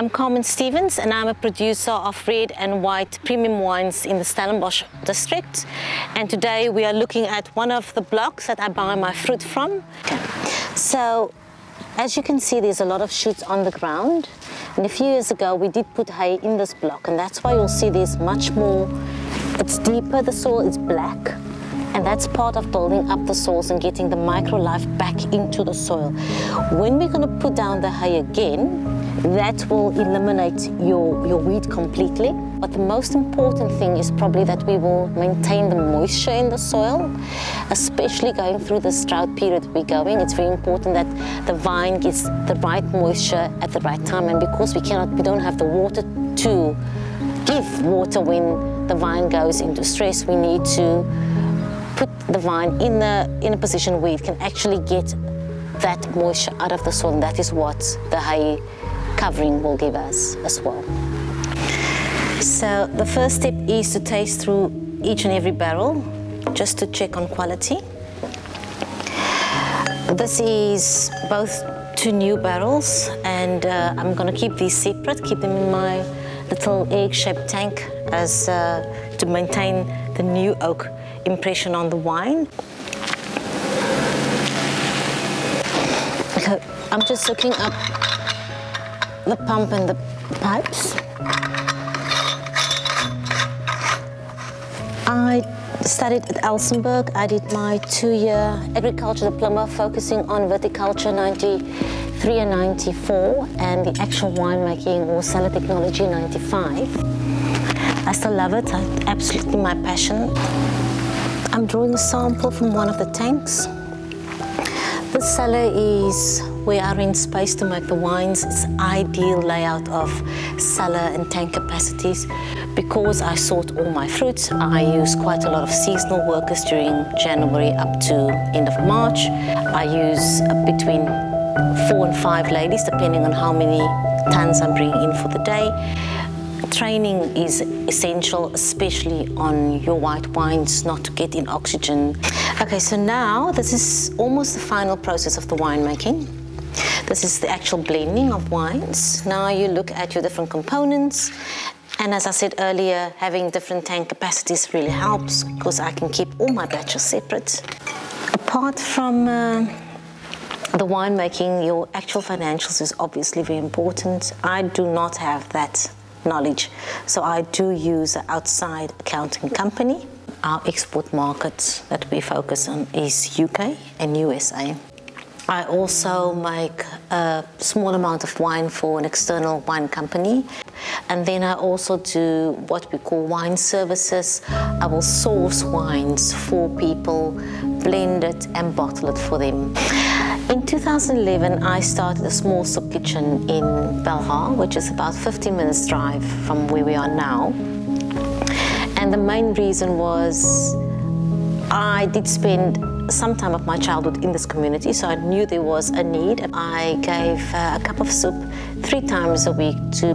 I'm Carnen Stevens and I'm a producer of red and white premium wines in the Stellenbosch district. And today we are looking at one of the blocks that I buy my fruit from. Okay. So, as you can see, there's a lot of shoots on the ground. And a few years ago we did put hay in this block, and that's why you'll see there's much more, it's deeper, the soil is black. And that's part of building up the soils and getting the micro-life back into the soil. When we're going to put down the hay again, that will eliminate your weed completely. But the most important thing is probably that we will maintain the moisture in the soil, especially going through this drought period we're going. It's very important that the vine gets the right moisture at the right time. And because we don't have the water to give water when the vine goes into stress, we need to put the vine in a position where it can actually get that moisture out of the soil, and that is what the hay covering will give us as well. So the first step is to taste through each and every barrel just to check on quality. This is both two new barrels, and I'm going to keep these separate, keep them in my little egg-shaped tank as to maintain the new oak impression on the wine. Okay, I'm just hooking up the pump and the pipes. I studied at Elsenburg. I did my 2-year agriculture diploma focusing on viticulture 93 and 94 and the actual winemaking or cellar technology 95. I still love it. It's absolutely my passion. I'm drawing a sample from one of the tanks. This cellar is where I rent space to make the wines. It's ideal layout of cellar and tank capacities. Because I sort all my fruits, I use quite a lot of seasonal workers during January up to end of March. I use between 4 and 5 ladies, depending on how many tons I'm bringing in for the day. Training is essential, especially on your white wines, not to get in oxygen. Okay, so now this is almost the final process of the winemaking. This is the actual blending of wines. Now you look at your different components, and as I said earlier, having different tank capacities really helps because I can keep all my batches separate. Apart from the winemaking, your actual financials is obviously very important. I do not have that knowledge, so I do use an outside accounting company. Our export markets that we focus on is UK and USA. I also make a small amount of wine for an external wine company, and then I also do what we call wine services. I will source wines for people, blend it and bottle it for them. In 2011, I started a small soup kitchen in Belhar, which is about 15 minutes drive from where we are now. And the main reason was I did spend some time of my childhood in this community, so I knew there was a need. I gave a cup of soup 3 times a week to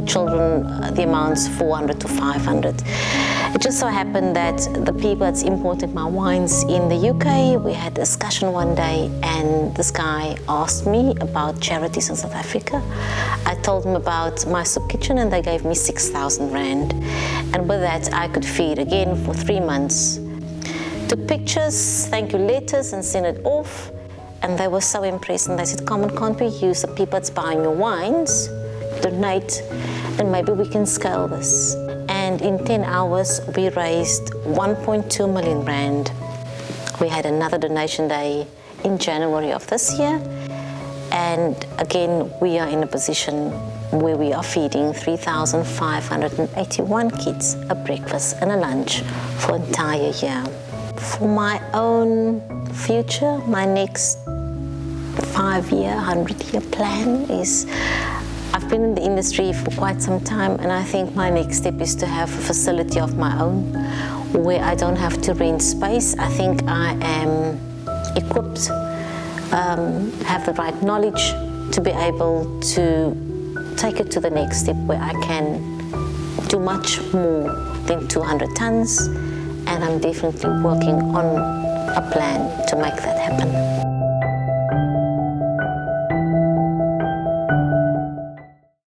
children, the amounts 400 to 500. It just so happened that the people that's imported my wines in the UK, we had a discussion one day, and this guy asked me about charities in South Africa. I told him about my soup kitchen, and they gave me 6,000 Rand. And with that, I could feed again for 3 months. Took pictures, thank you letters, and sent it off. And they were so impressed, and they said, Carmen, can't we use the people that's buying your wines, donate, and maybe we can scale this. And in 10 hours, we raised 1.2 million Rand. We had another donation day in January of this year. And again, we are in a position where we are feeding 3,581 kids a breakfast and a lunch for an entire year. For my own future, my next 5-year, 100-year plan is, I've been in the industry for quite some time, and I think my next step is to have a facility of my own where I don't have to rent space. I think I am equipped, have the right knowledge to be able to take it to the next step where I can do much more than 200 tons, and I'm definitely working on a plan to make that happen.